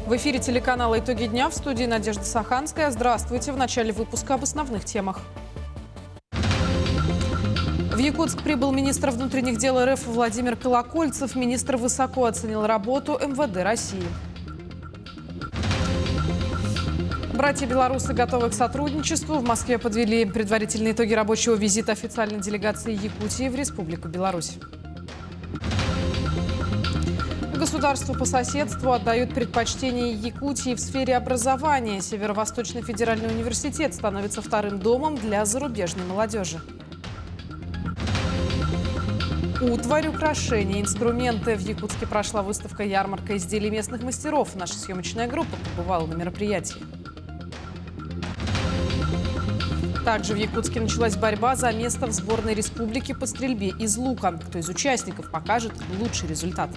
В эфире телеканала «Итоги дня», в студии Надежда Саханская. Здравствуйте. В начале выпуска об основных темах. В Якутск прибыл министр внутренних дел РФ Владимир Колокольцев. Министр высоко оценил работу МВД России. Братья-белорусы готовы к сотрудничеству. В Москве подвели предварительные итоги рабочего визита официальной делегации Якутии в Республику Беларусь. Государству по соседству отдают предпочтение Якутии в сфере образования. Северо-Восточный федеральный университет становится вторым домом для зарубежной молодежи. Утварь, украшения, инструменты. В Якутске прошла выставка-ярмарка изделий местных мастеров. Наша съемочная группа побывала на мероприятии. Также в Якутске началась борьба за место в сборной республики по стрельбе из лука. Кто из участников покажет лучший результат?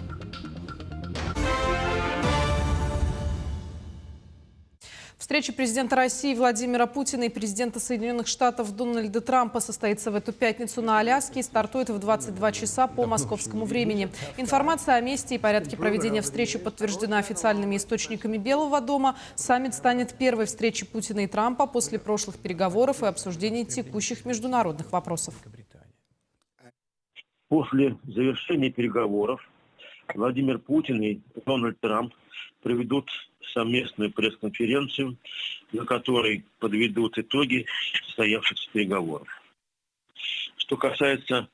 Встреча президента России Владимира Путина и президента Соединенных Штатов Дональда Трампа состоится в эту пятницу на Аляске и стартует в 22 часа по московскому времени. Информация о месте и порядке проведения встречи подтверждена официальными источниками Белого дома. Саммит станет первой встречей Путина и Трампа после прошлых переговоров и обсуждений текущих международных вопросов. После завершения переговоров Владимир Путин и Дональд Трамп проведут совместную пресс-конференцию, на которой подведут итоги состоявшихся переговоров. Что касается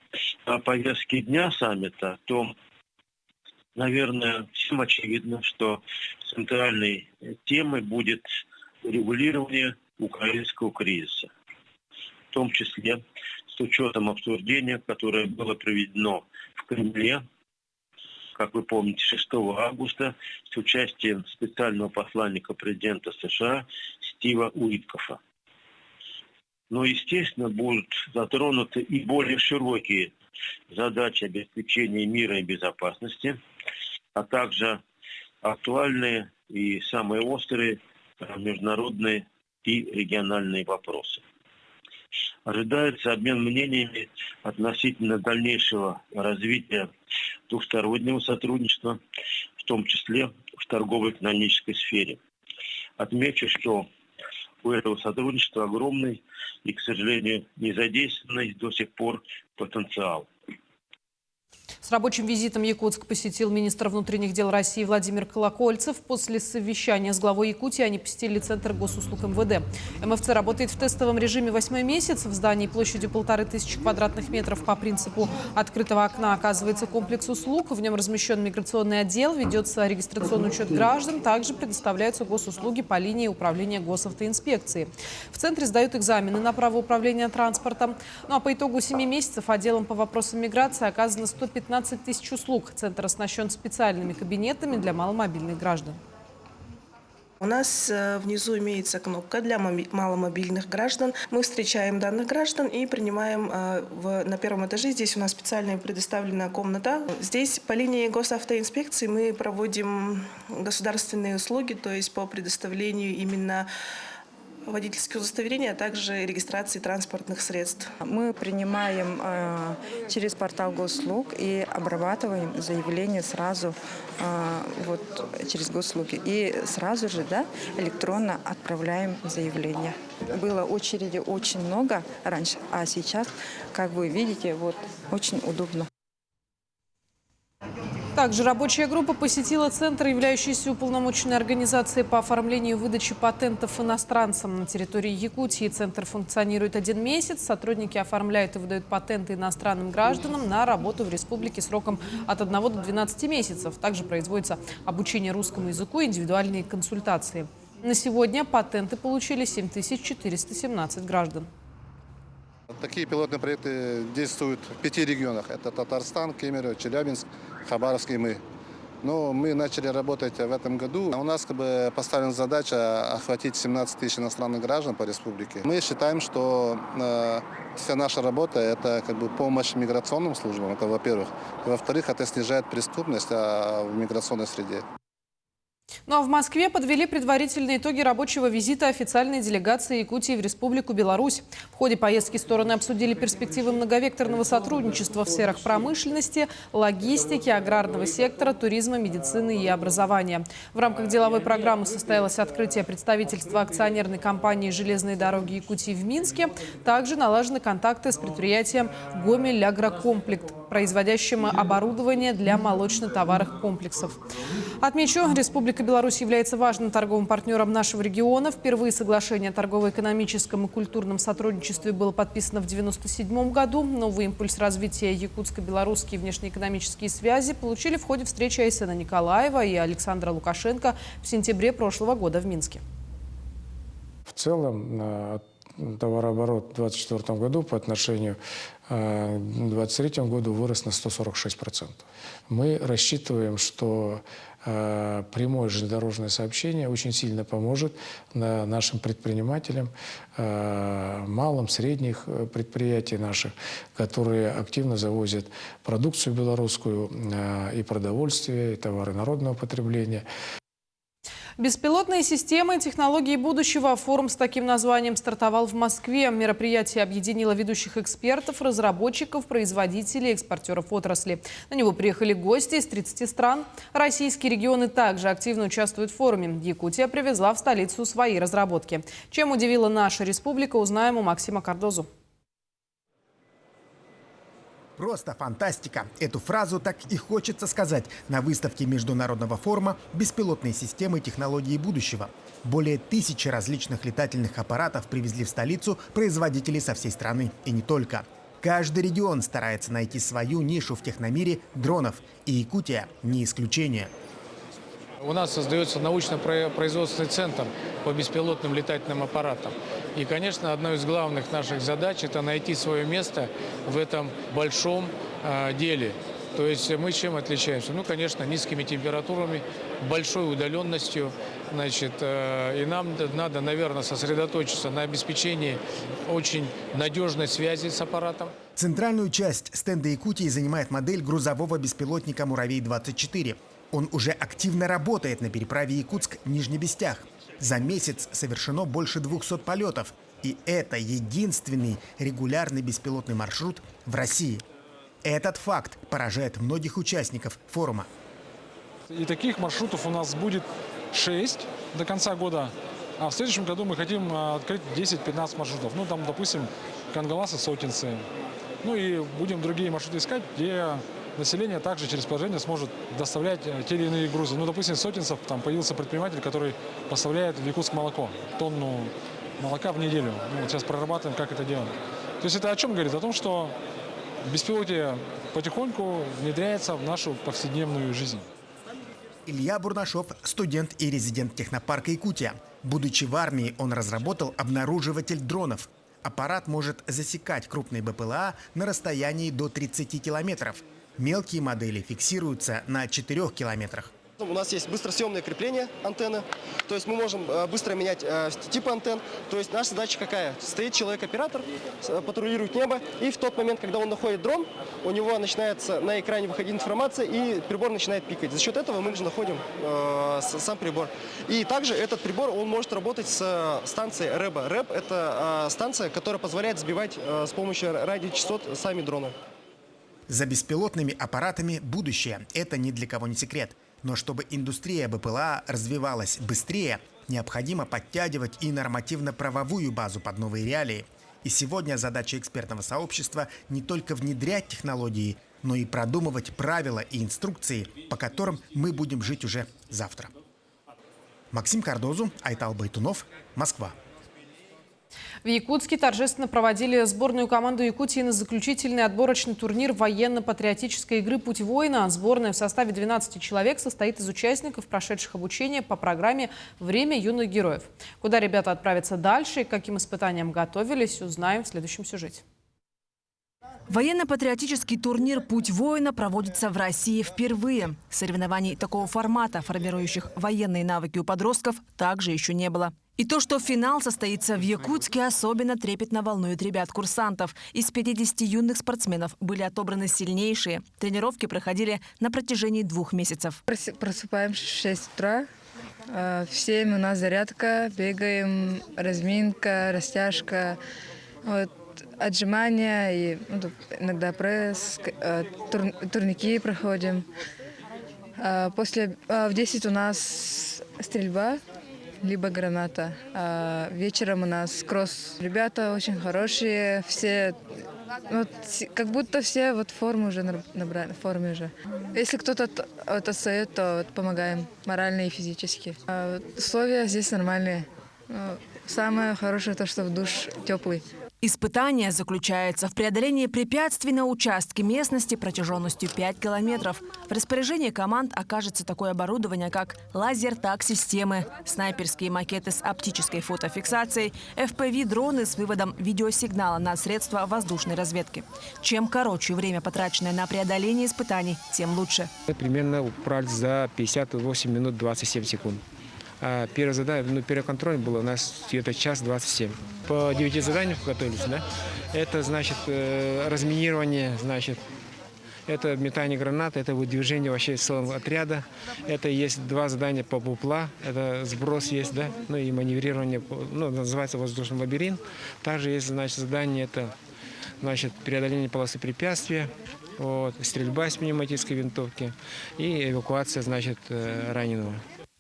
повестки дня саммита, то, наверное, всем очевидно, что центральной темой будет регулирование украинского кризиса. В том числе с учетом обсуждения, которое было проведено в Кремле, как вы помните, 6 августа с участием специального посланника президента США Стива Уиткофа. Но, естественно, будут затронуты и более широкие задачи обеспечения мира и безопасности, а также актуальные и самые острые международные и региональные вопросы. Ожидается обмен мнениями относительно дальнейшего развития двухстороннего сотрудничества, в том числе в торгово-экономической сфере. Отмечу, что у этого сотрудничества огромный и, к сожалению, не задействованный до сих пор потенциал. С рабочим визитом Якутск посетил министр внутренних дел России Владимир Колокольцев. После совещания с главой Якутии они посетили Центр госуслуг МВД. МФЦ работает в тестовом режиме 8-й месяц. В здании площадью 1500 квадратных метров по принципу открытого окна оказывается комплекс услуг. В нем размещен миграционный отдел, ведется регистрационный учет граждан. Также предоставляются госуслуги по линии управления госавтоинспекции. В центре сдают экзамены на право управления транспортом. Ну а по итогу 7 месяцев отделом по вопросам миграции оказано 115 тысяч услуг. Центр оснащен специальными кабинетами для маломобильных граждан. У нас внизу имеется кнопка для маломобильных граждан. Мы встречаем данных граждан и принимаем на первом этаже. Здесь у нас специально предоставлена комната. Здесь по линии госавтоинспекции мы проводим государственные услуги, то есть по предоставлению именно водительские удостоверения, а также регистрации транспортных средств. Мы принимаем через портал госуслуг и обрабатываем заявление сразу через госуслуги. И сразу же электронно отправляем заявление. Было очереди очень много раньше, а сейчас, как вы видите, очень удобно. Также рабочая группа посетила центр, являющийся уполномоченной организацией по оформлению и выдаче патентов иностранцам. На территории Якутии центр функционирует 1 месяц. Сотрудники оформляют и выдают патенты иностранным гражданам на работу в республике сроком от 1 до 12 месяцев. Также производится обучение русскому языку и индивидуальные консультации. На сегодня патенты получили 7417 граждан. Такие пилотные проекты действуют в 5 регионах. Это Татарстан, Кемерово, Челябинск, Хабаровск и мы. Но мы начали работать в этом году. У нас поставлена задача охватить 17 тысяч иностранных граждан по республике. Мы считаем, что вся наша работа – это помощь миграционным службам, это во-первых. Во-вторых, это снижает преступность в миграционной среде. Ну а в Москве подвели предварительные итоги рабочего визита официальной делегации Якутии в Республику Беларусь. В ходе поездки стороны обсудили перспективы многовекторного сотрудничества в сферах промышленности, логистики, аграрного сектора, туризма, медицины и образования. В рамках деловой программы состоялось открытие представительства акционерной компании «Железные дороги Якутии» в Минске. Также налажены контакты с предприятием «Гомель-Агрокомплект», производящим оборудование для молочно-товарных комплексов. Отмечу, Республика Беларусь является важным торговым партнером нашего региона. Впервые соглашение о торгово-экономическом и культурном сотрудничестве было подписано в 1997 году. Новый импульс развития якутско-белорусские внешнеэкономические связи получили в ходе встречи Айсена Николаева и Александра Лукашенко в сентябре прошлого года в Минске. В целом товарооборот в 2024 году по отношению к 2023 году вырос на 146%. Мы рассчитываем, что прямое железнодорожное сообщение очень сильно поможет нашим предпринимателям, малым, средних предприятий наших, которые активно завозят продукцию белорусскую, и продовольствие, и товары народного потребления. Беспилотные системы и технологии будущего. Форум с таким названием стартовал в Москве. Мероприятие объединило ведущих экспертов, разработчиков, производителей, экспортеров отрасли. На него приехали гости из 30 стран. Российские регионы также активно участвуют в форуме. Якутия привезла в столицу свои разработки. Чем удивила наша республика, узнаем у Максима Кардозу. Просто фантастика. Эту фразу так и хочется сказать на выставке международного форума «Беспилотные системы и технологии будущего». Более 1000 различных летательных аппаратов привезли в столицу производители со всей страны. И не только. Каждый регион старается найти свою нишу в техномире дронов. И Якутия не исключение. У нас создается научно-производственный центр по беспилотным летательным аппаратам. И, конечно, одна из главных наших задач – это найти свое место в этом большом деле. То есть мы чем отличаемся? Ну, конечно, низкими температурами, большой удаленностью. Значит, и нам надо, наверное, сосредоточиться на обеспечении очень надежной связи с аппаратом. Центральную часть стенда Якутии занимает модель грузового беспилотника «Муравей-24». Он уже активно работает на переправе Якутск-Нижнебестях. За месяц совершено больше 200 полетов. И это единственный регулярный беспилотный маршрут в России. Этот факт поражает многих участников форума. И таких маршрутов у нас будет 6 до конца года. А в следующем году мы хотим открыть 10-15 маршрутов. Ну, там, допустим, Кангаласы, Сотинцы. Ну и будем другие маршруты искать, где население также через приложение сможет доставлять те или иные грузы. Ну, допустим, в Сотинцев там появился предприниматель, который поставляет в Якутск молоко, тонну молока в неделю. Ну, вот сейчас прорабатываем, как это делать. То есть это о чем говорит? О том, что беспилотие потихоньку внедряется в нашу повседневную жизнь. Илья Бурнашов – студент и резидент технопарка «Якутия». Будучи в армии, он разработал обнаруживатель дронов. Аппарат может засекать крупные БПЛА на расстоянии до 30 километров. Мелкие модели фиксируются на 4 километрах. У нас есть быстросъемное крепление антенны, то есть мы можем быстро менять типы антенн. То есть наша задача какая? Стоит человек-оператор, патрулирует небо, и в тот момент, когда он находит дрон, у него начинается на экране выходить информация, и прибор начинает пикать. За счет этого мы же находим сам прибор. И также этот прибор, он может работать с станцией РЭБа. РЭБ – это станция, которая позволяет сбивать с помощью радиочастот сами дроны. За беспилотными аппаратами будущее. Это ни для кого не секрет. Но чтобы индустрия БПЛА развивалась быстрее, необходимо подтягивать и нормативно-правовую базу под новые реалии. И сегодня задача экспертного сообщества не только внедрять технологии, но и продумывать правила и инструкции, по которым мы будем жить уже завтра. Максим Кардозу, Айтал Байтунов, Москва. В Якутске торжественно проводили сборную команду Якутии на заключительный отборочный турнир военно-патриотической игры «Путь воина». Сборная в составе 12 человек состоит из участников, прошедших обучение по программе «Время юных героев». Куда ребята отправятся дальше и к каким испытаниям готовились, узнаем в следующем сюжете. Военно-патриотический турнир «Путь воина» проводится в России впервые. Соревнований такого формата, формирующих военные навыки у подростков, также еще не было. И то, что финал состоится в Якутске, особенно трепетно волнует ребят-курсантов. Из 50 юных спортсменов были отобраны сильнейшие. Тренировки проходили на протяжении 2 месяцев. Просыпаемся в 6 утра, В 7 у нас зарядка, бегаем, разминка, растяжка, вот, отжимания и иногда пресс, турники проходим. В 10 у нас стрельба, либо граната. Вечером у нас кросс. Ребята очень хорошие, все, как будто все форму уже набрали, в форме уже. Если кто-то отстает, то помогаем морально и физически. Условия здесь нормальные. Самое хорошее то, что в душ теплый. Испытание заключается в преодолении препятствий на участке местности протяженностью 5 километров. В распоряжении команд окажется такое оборудование, как лазер-так-системы, снайперские макеты с оптической фотофиксацией, FPV-дроны с выводом видеосигнала на средства воздушной разведки. Чем короче время, потраченное на преодоление испытаний, тем лучше. Примерно управлять за 58 минут 27 секунд. А первое задание, первый контроль было у нас где-то час 27. По 9 заданиям готовились, да? Это значит разминирование, значит, это метание гранат, это выдвижение вообще целого отряда. Это есть 2 задания по БУПЛА, это сброс есть, да? И маневрирование, называется воздушный лабиринт. Также есть, значит, задание, это, значит, преодоление полосы препятствия, стрельба с пневматической винтовки и эвакуация, значит, раненого.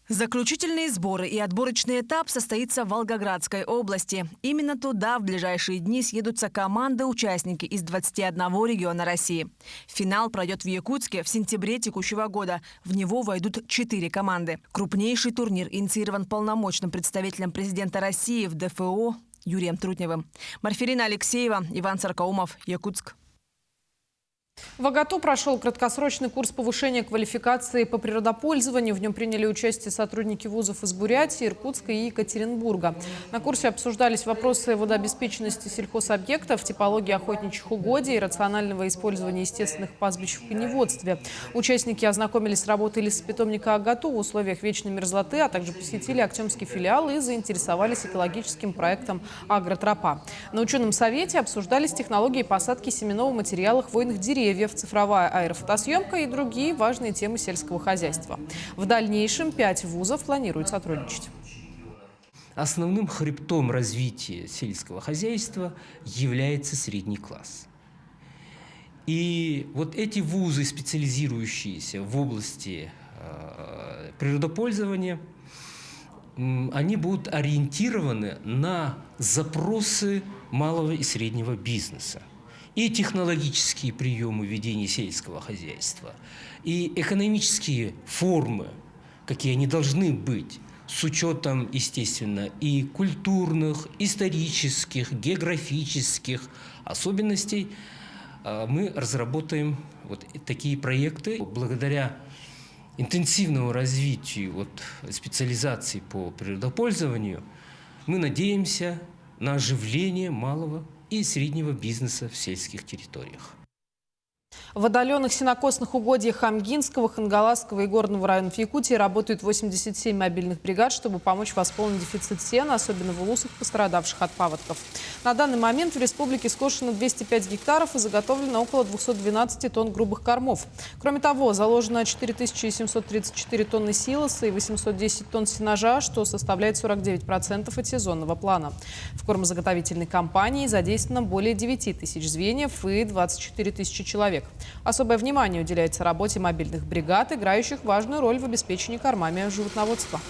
Заключительные сборы и отборочный этап состоится в Волгоградской области. Именно туда в ближайшие дни съедутся команды-участники из 21 региона России. Финал пройдет в Якутске в сентябре текущего года. В него войдут 4 команды. Крупнейший турнир инициирован полномочным представителем президента России в ДФО Юрием Трутневым. Марферина Алексеева, Иван Саркаумов, Якутск. В АГАТУ прошел краткосрочный курс повышения квалификации по природопользованию. В нем приняли участие сотрудники вузов из Бурятии, Иркутска и Екатеринбурга. На курсе обсуждались вопросы водообеспеченности сельхозобъектов, типологии охотничьих угодий и рационального использования естественных пастбищ в коневодстве. Участники ознакомились с работой лесопитомника АГАТУ в условиях вечной мерзлоты, а также посетили Актемский филиал и заинтересовались экологическим проектом «Агротропа». На ученом совете обсуждались технологии посадки семенного материала хвойных деревьев, цифровая аэрофотосъемка и другие важные темы сельского хозяйства. В дальнейшем 5 вузов планируют сотрудничать. Основным хребтом развития сельского хозяйства является средний класс. И вот эти вузы, специализирующиеся в области природопользования, они будут ориентированы на запросы малого и среднего бизнеса. И технологические приемы ведения сельского хозяйства, и экономические формы, какие они должны быть, с учетом, естественно, и культурных, исторических, географических особенностей, мы разработаем вот такие проекты. Благодаря интенсивному развитию специализации по природопользованию мы надеемся на оживление малого и среднего бизнеса в сельских территориях. В отдаленных сенокосных угодьях Хамгинского, Хангаласского и Горного районов Якутии работают 87 мобильных бригад, чтобы помочь восполнить дефицит сена, особенно в улусах, пострадавших от паводков. На данный момент в республике скошено 205 гектаров и заготовлено около 212 тонн грубых кормов. Кроме того, заложено 4734 тонны силоса и 810 тонн сенажа, что составляет 49% от сезонного плана. В кормозаготовительной кампании задействовано более 9 тысяч звеньев и 24 тысячи человек. Особое внимание уделяется работе мобильных бригад, играющих важную роль в обеспечении кормами животноводства.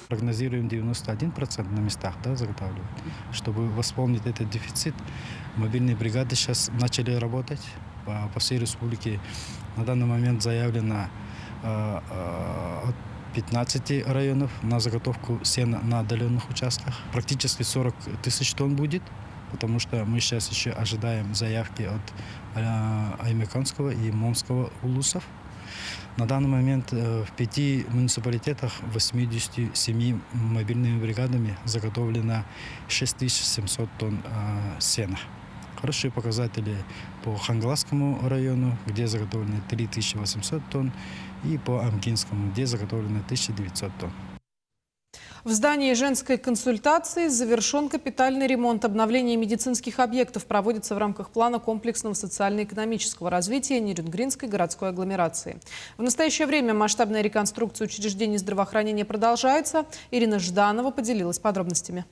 Прогнозируем 91% на местах заготавливать. Чтобы восполнить этот дефицит, мобильные бригады сейчас начали работать по всей республике. На данный момент заявлено от 15 районов на заготовку сена на отдаленных участках. Практически 40 тысяч тонн будет, потому что мы сейчас еще ожидаем заявки от Аймеканского и Момского улусов. На данный момент в 5 муниципалитетах 87 мобильными бригадами заготовлено 6700 тонн сена. Хорошие показатели по Хангаласскому району, где заготовлено 3800 тонн, и по Амгинскому, где заготовлено 1900 тонн. В здании женской консультации завершен капитальный ремонт. Обновление медицинских объектов проводится в рамках плана комплексного социально-экономического развития Нерюнгринской городской агломерации. В настоящее время масштабная реконструкция учреждений здравоохранения продолжается. Ирина Жданова поделилась подробностями.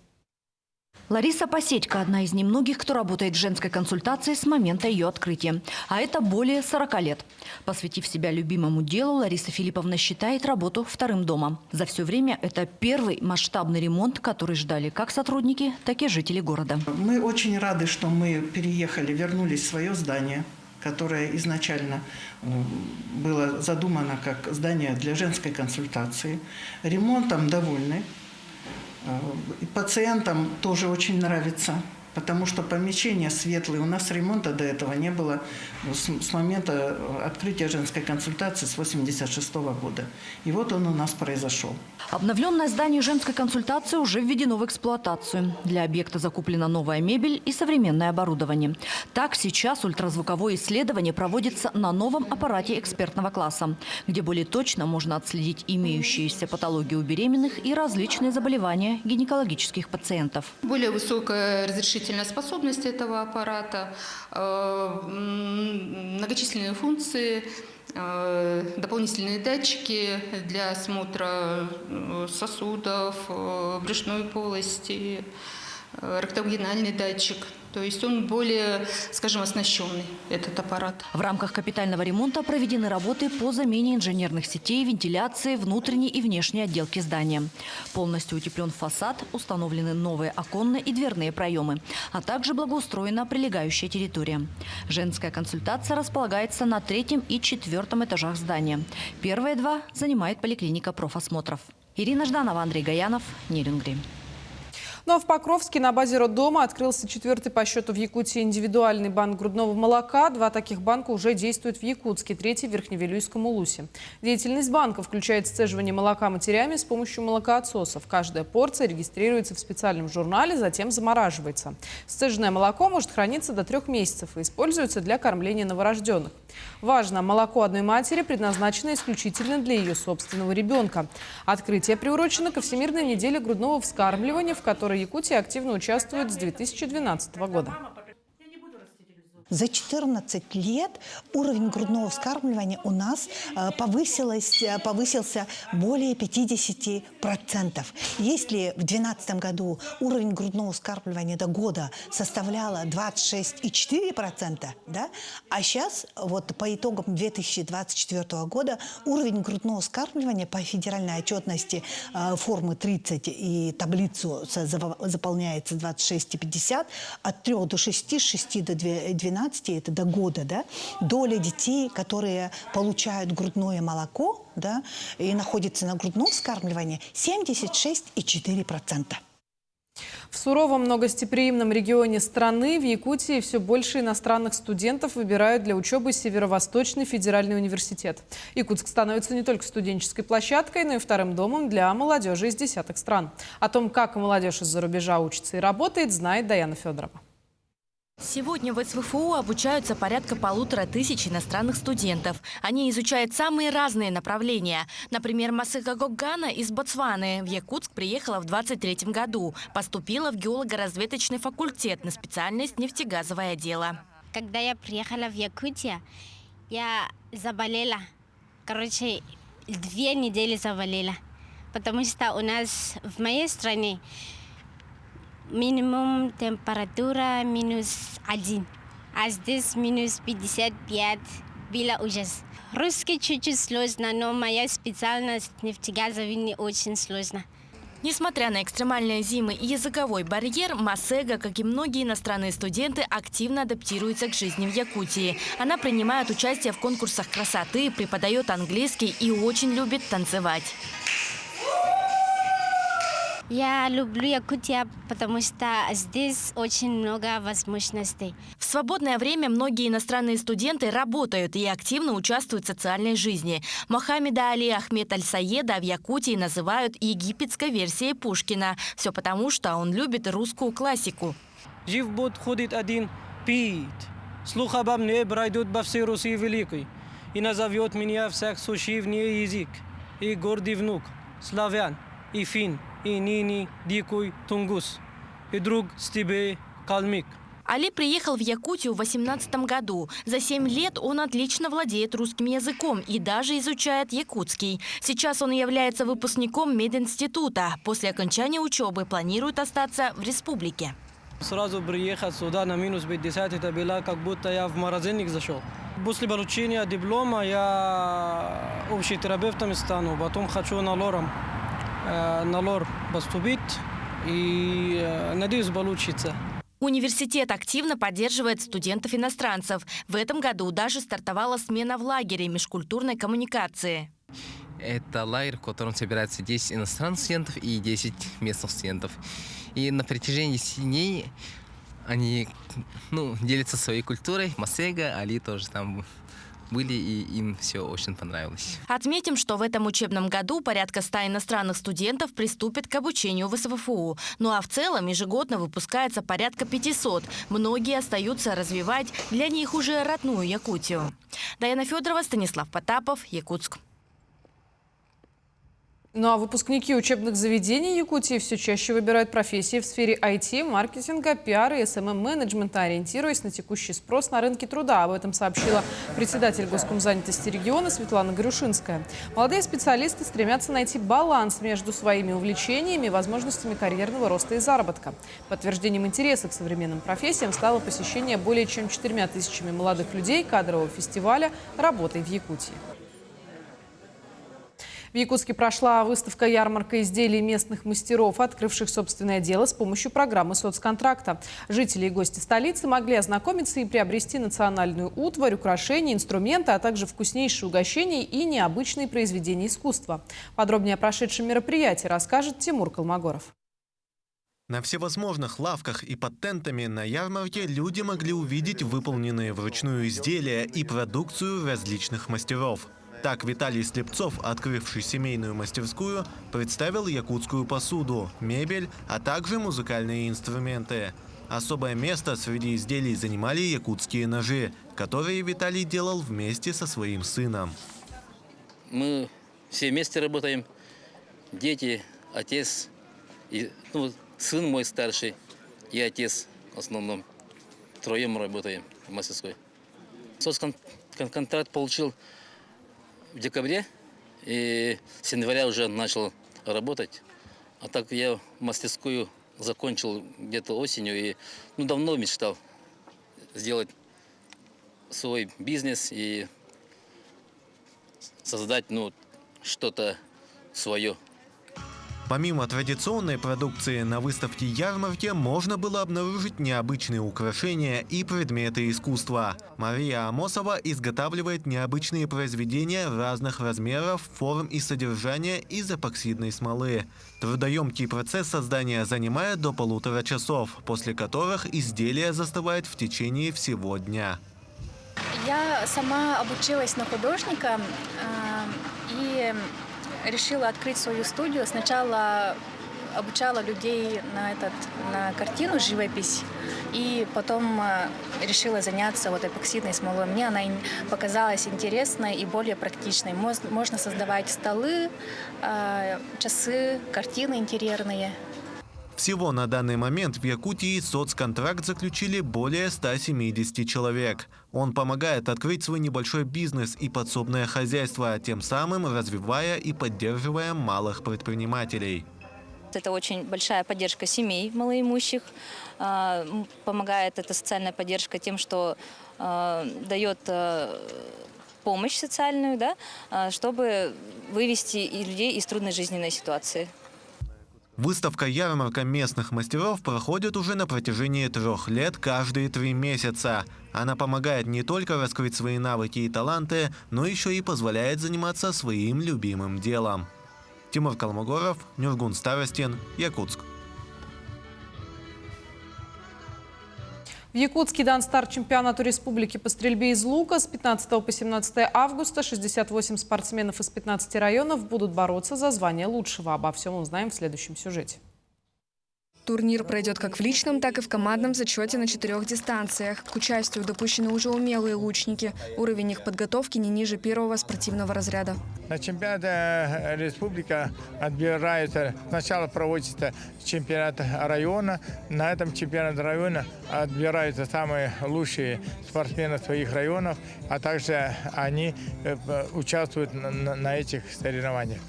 Лариса Посетько – одна из немногих, кто работает в женской консультации с момента ее открытия. А это более 40 лет. Посвятив себя любимому делу, Лариса Филипповна считает работу вторым домом. За все время это первый масштабный ремонт, который ждали как сотрудники, так и жители города. Мы очень рады, что мы переехали, вернулись в свое здание, которое изначально было задумано как здание для женской консультации. Ремонтом довольны. Пациентам тоже очень нравится, потому что помещения светлые. У нас ремонта до этого не было с момента открытия женской консультации с 1986 года. И вот он у нас произошел. Обновленное здание женской консультации уже введено в эксплуатацию. Для объекта закуплена новая мебель и современное оборудование. Так, сейчас ультразвуковое исследование проводится на новом аппарате экспертного класса, где более точно можно отследить имеющиеся патологии у беременных и различные заболевания гинекологических пациентов. Более высокая разрешительная способность этого аппарата, многочисленные функции, дополнительные датчики для осмотра сосудов, брюшной полости, ректогенальный датчик. То есть он более, скажем, оснащенный, этот аппарат. В рамках капитального ремонта проведены работы по замене инженерных сетей, вентиляции, внутренней и внешней отделки здания. Полностью утеплен фасад, установлены новые оконные и дверные проемы, а также благоустроена прилегающая территория. Женская консультация располагается на 3-м и 4-м этажах здания. Первые 2 занимает поликлиника профосмотров. Ирина Жданова, Андрей Гаянов, Нерюнгри. Ну а в Покровске на базе роддома открылся 4-й по счету в Якутии индивидуальный банк грудного молока. 2 таких банка уже действуют в Якутске, 3-й в Верхневилюйском Улусе. Деятельность банка включает сцеживание молока матерями с помощью молокоотсосов. Каждая порция регистрируется в специальном журнале, затем замораживается. Сцеженное молоко может храниться до 3 месяцев и используется для кормления новорожденных. Важно, молоко одной матери предназначено исключительно для ее собственного ребенка. Открытие приурочено ко Всемирной неделе грудного вскармливания, в которой Якутия активно участвует с 2012 года. За 14 лет уровень грудного вскармливания у нас повысился более 50%. Если в 2012 году уровень грудного вскармливания до года составляла 26,4%, да, а сейчас вот по итогам 2024 года уровень грудного вскармливания по федеральной отчетности формы 30 и таблицу заполняется 26,50, от 3 до 6, с 6 до 12, это до года, да, доля детей, которые получают грудное молоко, да, и находятся на грудном вскармливании, 76,4%. В суровом многогостеприимном регионе страны, в Якутии, все больше иностранных студентов выбирают для учебы Северо-Восточный федеральный университет. Якутск становится не только студенческой площадкой, но и вторым домом для молодежи из десяток стран. О том, как молодежь из-за рубежа учится и работает, знает Даяна Федорова. Сегодня в СВФУ обучаются порядка 1500 иностранных студентов. Они изучают самые разные направления. Например, Масыка Гоггана из Ботсваны в Якутск приехала в 23 году. Поступила в геолого-разведочный факультет на специальность нефтегазовое дело. Когда я приехала в Якутию, я заболела. 2 недели заболела. Потому что у нас в моей стране минимум температура -1, а здесь -55, было ужас. Русский чуть-чуть сложно, но моя специальность нефтегазовый не очень сложно. Несмотря на экстремальные зимы и языковой барьер, Масега, как и многие иностранные студенты, активно адаптируется к жизни в Якутии. Она принимает участие в конкурсах красоты, преподает английский и очень любит танцевать. Я люблю Якутию, потому что здесь очень много возможностей. В свободное время многие иностранные студенты работают и активно участвуют в социальной жизни. Мохаммеда Али Ахмед Аль-Саеда в Якутии называют египетской версией Пушкина. Все потому, что он любит русскую классику. Жив будет ходит один пить, слух обо мне пройдут во всей Руси великой, и назовет меня всех сущий в ней язык, и гордый внук, славян и фин. и Нини, Дикуй, Тунгус, и друг Стебе, Калмик. Али приехал в Якутию в 2018 году. За 7 лет он отлично владеет русским языком и даже изучает якутский. Сейчас он является выпускником мединститута. После окончания учебы планирует остаться в республике. Сразу приехать сюда на минус 50, это было как будто я в морозильник зашел. После получения диплома я общим терапевтом стану, потом хочу на лор поступить и надеюсь получится. Университет активно поддерживает студентов-иностранцев. В этом году даже стартовала смена в лагере межкультурной коммуникации. Это лагерь, в котором собирается 10 иностранных студентов и 10 местных студентов. И на протяжении 10 дней они делятся своей культурой. Масега, Али тоже там были, и им все очень понравилось. Отметим, что в этом учебном году порядка 100 иностранных студентов приступят к обучению в СВФУ. Ну а в целом ежегодно выпускается порядка 500. Многие остаются развивать для них уже родную Якутию. Даяна Федорова, Станислав Потапов, Якутск. Ну а выпускники учебных заведений Якутии все чаще выбирают профессии в сфере IT, маркетинга, пиара и СММ-менеджмента, ориентируясь на текущий спрос на рынке труда. Об этом сообщила председатель Госкомзанятости региона Светлана Горюшинская. Молодые специалисты стремятся найти баланс между своими увлечениями и возможностями карьерного роста и заработка. Подтверждением интереса к современным профессиям стало посещение более чем 4000 молодых людей кадрового фестиваля «Работай в Якутии». В Якутске прошла выставка-ярмарка изделий местных мастеров, открывших собственное дело с помощью программы соцконтракта. Жители и гости столицы могли ознакомиться и приобрести национальную утварь, украшения, инструменты, а также вкуснейшие угощения и необычные произведения искусства. Подробнее о прошедшем мероприятии расскажет Тимур Колмогоров. На всевозможных лавках и под тентами на ярмарке люди могли увидеть выполненные вручную изделия и продукцию различных мастеров. Так Виталий Слепцов, открывший семейную мастерскую, представил якутскую посуду, мебель, а также музыкальные инструменты. Особое место среди изделий занимали якутские ножи, которые Виталий делал вместе со своим сыном. Мы все вместе работаем. Дети, отец, и, сын мой старший и отец в основном. Втроем работаем в мастерской. Соцконтракт получил в декабре, и с января уже начал работать. А так я мастерскую закончил где-то осенью и давно мечтал сделать свой бизнес и создать что-то свое. Помимо традиционной продукции, на выставке-ярмарке можно было обнаружить необычные украшения и предметы искусства. Мария Амосова изготавливает необычные произведения разных размеров, форм и содержания из эпоксидной смолы. Трудоемкий процесс создания занимает до 1,5 часов, после которых изделие застывает в течение всего дня. Я сама обучилась на художника и решила открыть свою студию. Сначала обучала людей на картину, живопись, и потом решила заняться эпоксидной смолой. Мне она показалась интересной и более практичной. Можно создавать столы, часы, картины интерьерные. Всего на данный момент в Якутии соцконтракт заключили более 170 человек. Он помогает открыть свой небольшой бизнес и подсобное хозяйство, тем самым развивая и поддерживая малых предпринимателей. Это очень большая поддержка семей малоимущих. Помогает эта социальная поддержка тем, что дает помощь социальную, чтобы вывести людей из трудной жизненной ситуации. Выставка-ярмарка местных мастеров проходит уже на протяжении 3 лет каждые 3 месяца. Она помогает не только раскрыть свои навыки и таланты, но еще и позволяет заниматься своим любимым делом. Тимур Колмогоров, Нюргун Старостин, Якутск. В Якутске дан старт чемпионату республики по стрельбе из лука. С 15 по 17 августа 68 спортсменов из 15 районов будут бороться за звание лучшего. Обо всем узнаем в следующем сюжете. Турнир пройдет как в личном, так и в командном зачете на 4 дистанциях. К участию допущены уже умелые лучники. Уровень их подготовки не ниже первого спортивного разряда. На чемпионате республика отбирается, сначала проводится чемпионат района. На этом чемпионате района отбираются самые лучшие спортсмены своих районов, а также они участвуют на этих соревнованиях.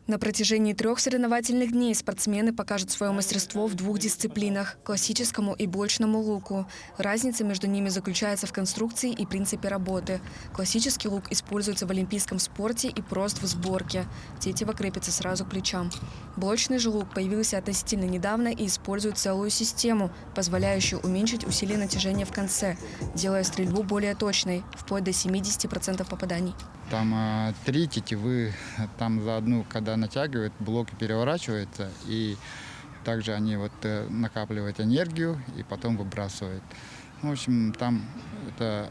На протяжении 3 соревновательных дней спортсмены покажут свое мастерство в 2 дисциплинах – классическому и блочному луку. Разница между ними заключается в конструкции и принципе работы. Классический лук используется в олимпийском спорте и прост в сборке. Тетива крепится сразу к плечам. Блочный же лук появился относительно недавно и использует целую систему, позволяющую уменьшить усилие натяжения в конце, делая стрельбу более точной, вплоть до 70% попаданий. Там 3 тетивы, там за одну, когда натягивают, блоки переворачиваются, и также они накапливают энергию и потом выбрасывают. В общем, там это,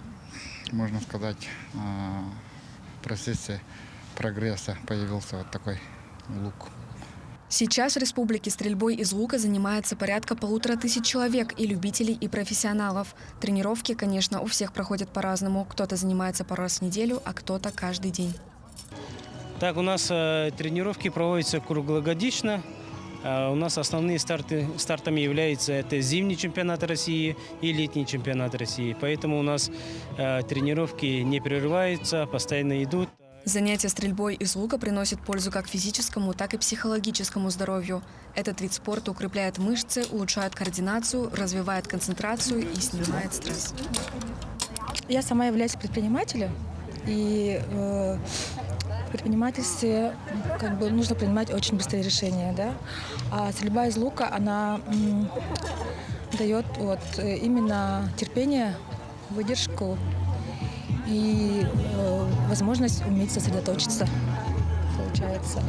можно сказать, в процессе прогресса появился вот такой лук. Сейчас в республике стрельбой из лука занимается порядка 1500 человек, и любителей, и профессионалов. Тренировки, конечно, у всех проходят по-разному. Кто-то занимается пару раз в неделю, а кто-то каждый день. Так, у нас тренировки проводятся круглогодично. У нас основные стартами являются это зимний чемпионат России и летний чемпионат России. Поэтому у нас тренировки не прерываются, постоянно идут. Занятия стрельбой из лука приносят пользу как физическому, так и психологическому здоровью. Этот вид спорта укрепляет мышцы, улучшает координацию, развивает концентрацию и снимает стресс. Я сама являюсь предпринимателем, и в предпринимательстве нужно принимать очень быстрые решения. Да? А стрельба из лука, она дает именно терпение, выдержку и возможность уметь сосредоточиться, получается.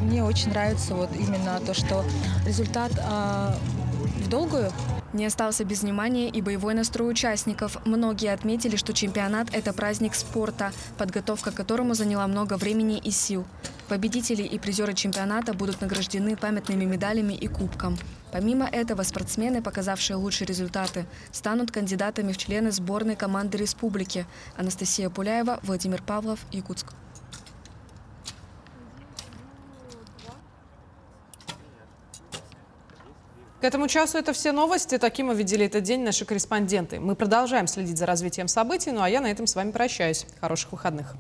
Мне очень нравится именно то, что результат в долгую. Не остался без внимания и боевой настрой участников. Многие отметили, что чемпионат – это праздник спорта, подготовка к которому заняла много времени и сил. Победители и призеры чемпионата будут награждены памятными медалями и кубком. Помимо этого, спортсмены, показавшие лучшие результаты, станут кандидатами в члены сборной команды республики. Анастасия Пуляева, Владимир Павлов, Якутск. К этому часу это все новости. Таким увидели этот день наши корреспонденты. Мы продолжаем следить за развитием событий, ну а я на этом с вами прощаюсь. Хороших выходных.